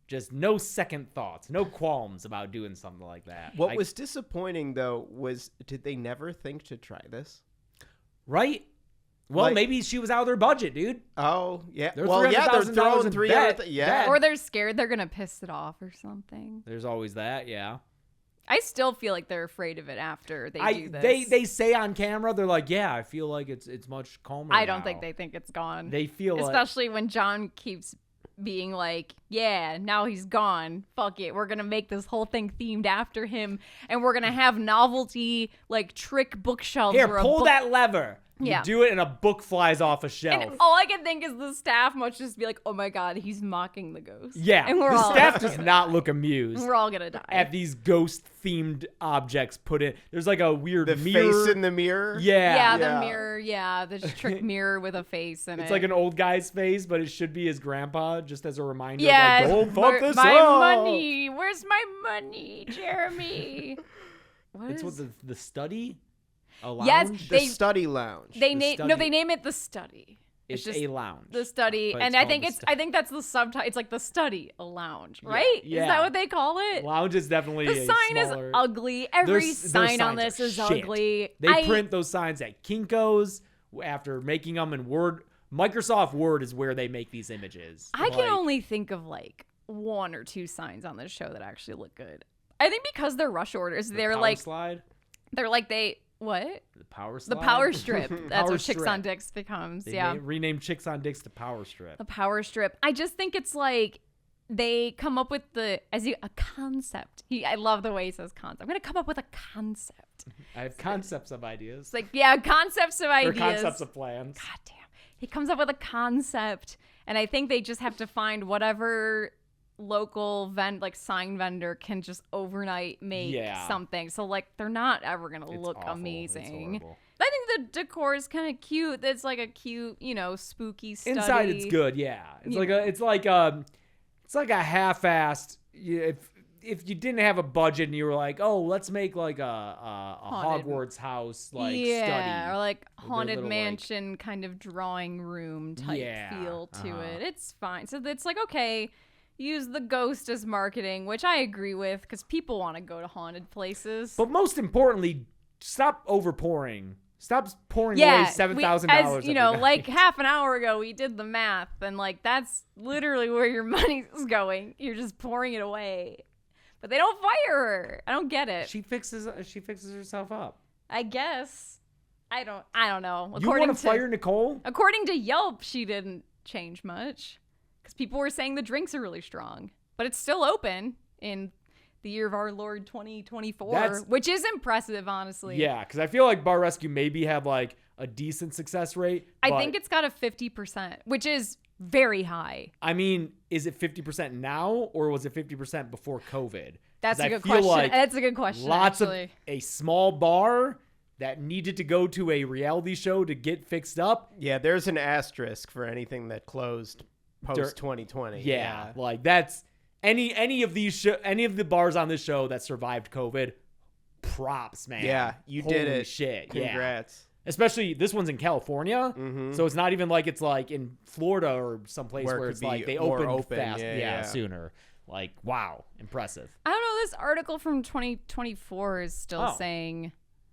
just no second thoughts, no qualms about doing something like that. What was disappointing though was, did they never think to try this? right? Well, Like- maybe she was out of their budget, dude. Oh yeah. They're Well, yeah, they're $300,000 throwing in 300. bet. Yeah. Or they're scared they're going to piss it off or something. There's always that, yeah. I still feel like they're afraid of it after they do this. They say on camera, they're like, yeah, I feel like it's much calmer. I don't now." think they think it's gone. They feel like, Especially when John keeps being like, yeah, now he's gone. Fuck it. We're going to make this whole thing themed after him. And we're going to have novelty, like, trick bookshelves. here, where a pull book- that lever. Yeah. You do it, and a book flies off a shelf. And all I can think is the staff must just be like, oh my God, he's mocking the ghost. Yeah, And we're the all staff does not look amused We're all going to die. at these ghost-themed objects put in. There's like a weird The mirror. face in the mirror. yeah, Yeah, the mirror. Yeah, the trick mirror with a face in it. it's like an old guy's face, but it should be his grandpa, just as a reminder. yeah, of like, don't fuck this my up. money. Where's my money, Jeremy? What It's is- what the study. A lounge? Yes, The They- study lounge. They The name study. they name it the study. It's just a lounge. the study, but and it's I called think the it's study. I think that's the subtitle. It's like the study, a lounge, right? yeah. Is that what they call it? Lounge is definitely The a sign smaller... is ugly. Every Their sign on signs this are is shit. ugly. They print those signs at Kinko's after making them in Word. Microsoft Word is where they make these images. I can Like, only think of like one or two signs on this show that actually look good. I think because they're rush orders, the they're power like slide. what? The power slide. The power strip. That's Power what Chicks strip. on Dicks becomes. They yeah. renamed Chicks on Dicks to Power Strip. The power strip. I just think it's like they come up with a concept. I love the way he says concept. I'm gonna come up with a concept. I have concepts of ideas. It's like, yeah, concepts of Or ideas. concepts of plans. God damn. He comes up with a concept, and I think they just have to find whatever local sign vendor can just overnight make Yeah. something. So like they're not ever gonna It's look awful. It's amazing. horrible. I think the decor is kind of cute. It's like a cute, spooky study. Inside it's good, yeah. It's like a half-assed. If you didn't have a budget and you were like, oh, let's make like a Haunted. Hogwarts house like yeah, study. or like With their haunted little, mansion kind of drawing room type Yeah, feel to uh-huh. it. It's fine. So it's like, okay, use the ghost as marketing, which I agree with because people want to go to haunted places. But most importantly, stop overpouring. Stop pouring yeah, away $7,000. as you know, like half an hour ago, we did the math, and like that's literally where your money's going. You're just pouring it away. But they don't fire her. I don't get it. she fixes herself up. I guess. I don't know. You want to fire Nicole? According to Yelp, she didn't change much because people were saying the drinks are really strong, but it's still open in the year of our Lord 2024, which is impressive, honestly. Yeah, because I feel like Bar Rescue maybe had like a decent success rate. I but, think it's got a 50%, which is very high. I mean, is it 50% now or was it 50% before COVID? That's 'Cause a I good feel question. like That's a good question. Lots actually. of a small bar that needed to go to a reality show to get fixed up. Yeah, there's an asterisk for anything that closed post 2020. Yeah, like that's any of the bars on this show that survived COVID. Props, man. Yeah, you did Holy it. Shit. Yeah. Congrats. Especially this one's in California, so it's not even like it's like in Florida or someplace Where it where could it's be like they more open open. fast, Yeah. sooner. Like wow, impressive. I don't know. This article from 2024 is still Oh. saying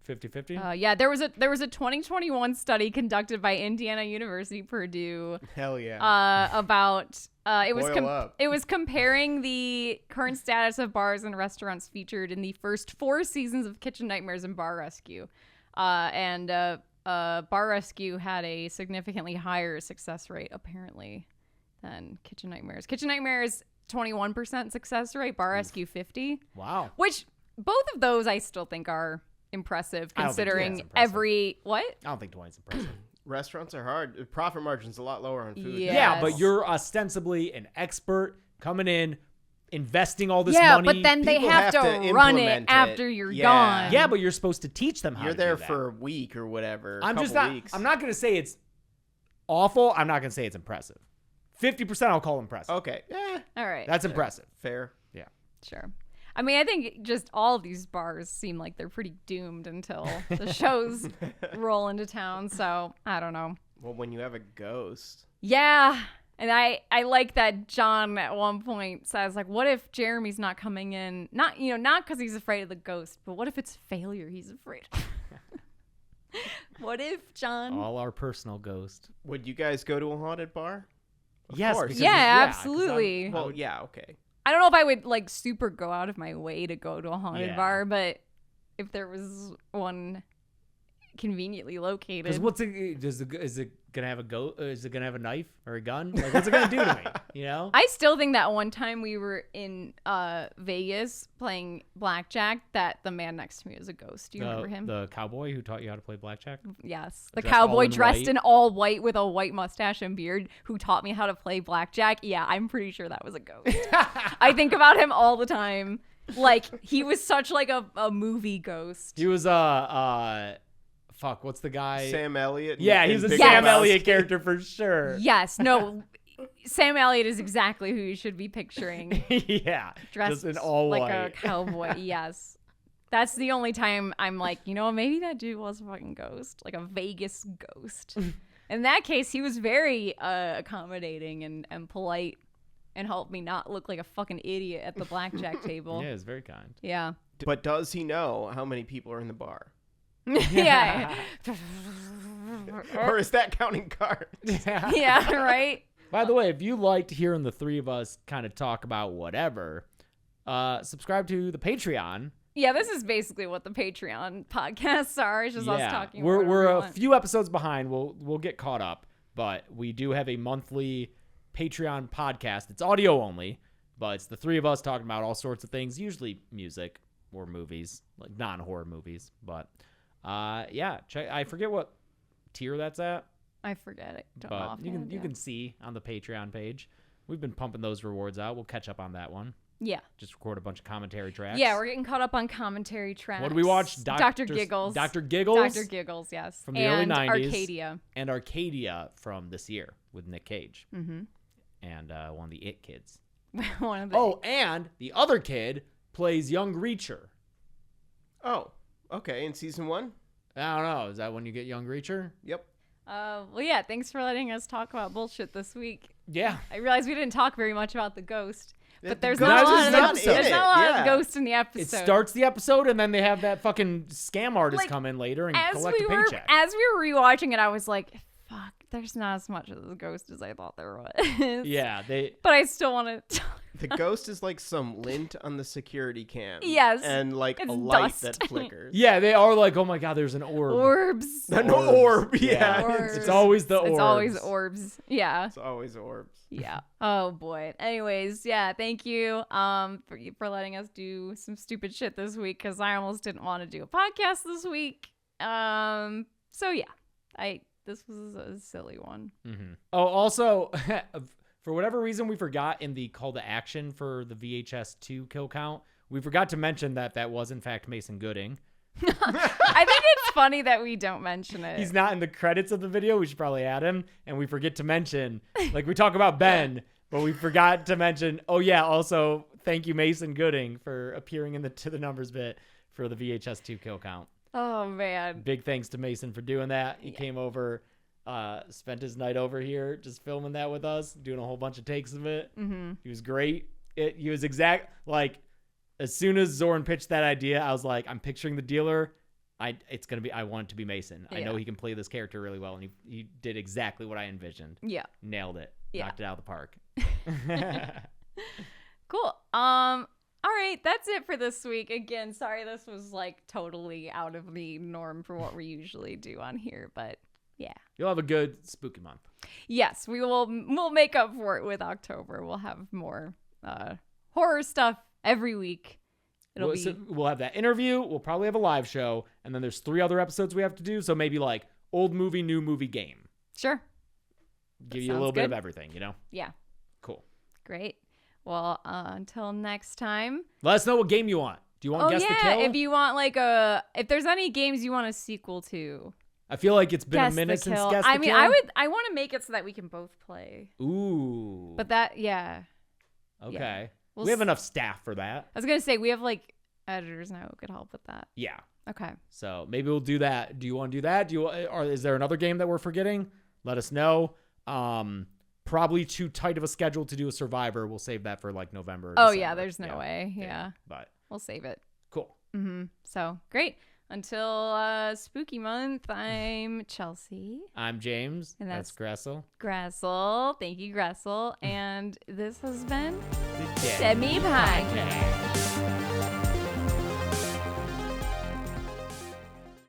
50-50. yeah, there was a 2021 study conducted by Indiana University Purdue Hell yeah. about it was Boil up. it was comparing the current status of bars and restaurants featured in the first 4 seasons of Kitchen Nightmares and Bar Rescue, and Bar Rescue had a significantly higher success rate apparently than Kitchen Nightmares. Kitchen Nightmares 21% success rate. Bar Rescue 50. Wow. Which both of those I still think are impressive I don't think considering 20's impressive. every what? I don't think 20 is impressive. Restaurants are hard. Profit margin's a lot lower on food. Yeah. Yeah, Yes. but you're ostensibly an expert coming in, investing all this Yeah, money. but then they People have have to to run it implement it. after you're Yeah. gone. Yeah, but you're supposed to teach them how You're to there do that. for a week or whatever. I'm just couple not. weeks. I'm not going to say it's awful. I'm not going to say it's impressive. 50% I'll call impressive. Okay. All right. That's impressive. Fair. Yeah. Sure. I mean, I think just all of these bars seem like they're pretty doomed until the shows roll into town. So I don't know. Well, when you have a ghost. Yeah. And I like that John at one point says, like, what if Jeremy's not coming in? Not because he's afraid of the ghost, but what if it's failure he's afraid of? What if, John? All our personal ghost. Would you guys go to a haunted bar? Of Yes. course. because- Yeah, 'cause absolutely. Well, yeah, okay. I don't know if I would like super go out of my way to go to a haunted Yeah. bar, but if there was one conveniently located. Because what's it? Is it gonna have a go? Is it gonna have a knife or a gun? Like, what's it gonna do to me? You know? I still think that one time we were in Vegas playing blackjack, that the man next to me was a ghost. Do you remember him? The cowboy who taught you how to play blackjack. Yes. The Dressed all cowboy in dressed white. in all white with a white mustache and beard who taught me how to play blackjack. Yeah, I'm pretty sure that was a ghost. I think about him all the time. Like, he was such like a movie ghost. He was fuck. What's the guy? Sam Elliott. Yeah, in he's a Big Sam Lebowski. Elliott character for sure. Yes, no. Sam Elliott is exactly who you should be picturing. Yeah, Dressed just in all like white. a cowboy. Yes. That's the only time I'm like, maybe that dude was a fucking ghost, like a Vegas ghost. In that case, he was very accommodating and polite and helped me not look like a fucking idiot at the blackjack table. Yeah, it's very kind. Yeah. But does he know how many people are in the bar? Yeah. Or is that counting cards? Yeah, right? By the way, if you liked hearing the three of us kind of talk about whatever, subscribe to the Patreon. Yeah, this is basically what the Patreon podcasts are. It's just us talking about we're whatever we a want. few episodes behind. We'll get caught up, but we do have a monthly Patreon podcast. It's audio only, but it's the three of us talking about all sorts of things, usually music or movies, like non-horror movies. But check. I forget what tier that's at, I forget it. Don't but offhand, you can see on the Patreon page. We've been pumping those rewards out. We'll catch up on that one. Yeah. Just record a bunch of commentary tracks. Yeah, we're getting caught up on commentary tracks. What do we watch? Dr. Giggles. Dr. Giggles. Dr. Giggles, yes. From the early and 90s. Arcadia. And Arcadia from this year with Nick Cage. Mm-hmm. And one of the It kids. One of the Oh, and the other kid plays young Reacher. Oh, okay. In season 1? I don't know. Is that when you get young Reacher? Yep. well, yeah, thanks for letting us talk about bullshit this week. Yeah. I realized we didn't talk very much about the ghost. But there's ghost not a lot is of not there's in not it, a lot yeah. of ghosts in the It episode. starts the episode, and then they have that fucking scam artist Like, come in later and as collect we a were paycheck. rewatching it, I was like, fuck, there's not as much of the ghost as I thought there was. Yeah, they. But I still want to The ghost is like some lint on the security cam. Yes, And like it's a light dust. that flickers. Yeah, they are like, oh my god, there's an orb. orbs. An orb. Yeah. Yeah. Orbs. It's always the orbs. It's always orbs. Yeah. It's always orbs. Yeah. Oh boy. Anyways, yeah, thank you for letting us do some stupid shit this week, because I almost didn't want to do a podcast this week. So yeah. This was a silly one. Mm-hmm. Oh, also, for whatever reason, we forgot in the call to action for the VHS 2 kill count, we forgot to mention that was in fact Mason Gooding. I think it's funny that we don't mention it. He's not in the credits of the video. We should probably add him. And we forget to mention, like we talk about Ben, but we forgot to mention, oh yeah, also thank you Mason Gooding for appearing in the To the Numbers bit for the VHS 2 kill count. Oh man. Big thanks to Mason for doing that. He came over, spent his night over here just filming that with us, doing a whole bunch of takes of it. Mm-hmm. He was great. He was like, as soon as Zoran pitched that idea, I was like, I'm picturing the dealer. I want it to be Mason. I know Yeah. he can play this character really well, and he did exactly what I envisioned. Yeah. Nailed it. Yeah. Knocked it out of the park. Cool. All right, that's it for this week. Again, sorry this was like totally out of the norm for what we usually do on here, but Yeah. You'll have a good spooky month. Yes, we'll make up for it with October. We'll have more horror stuff every week. We'll have that interview. We'll probably have a live show. And then there's 3 other episodes we have to do. So maybe like old movie, new movie, game. Sure. Give you a little bit of everything, you know? Yeah. Cool. Great. Well, until next time. Let us know what game you want. Do you want Guess the Kill? If you want if there's any games you want a sequel to. I feel like it's been Guess a minute the since Kill. Guess the Kill. I want to make it so that we can both play. Ooh. But that, yeah. Okay. Yeah. We have enough staff for that. I was going to say, we have like editors now who could help with that. Yeah. Okay. So maybe we'll do that. Do you want to do that? Or is there another game that we're forgetting? Let us know. Probably too tight of a schedule to do a Survivor. We'll save that for like November. Oh, December. yeah. There's no way. Yeah. But we'll save it. Cool. So great. Until spooky month, I'm Chelsea. I'm James. And that's Gressel. Gressel. Thank you, Gressel. And this has been The Semi Podcast.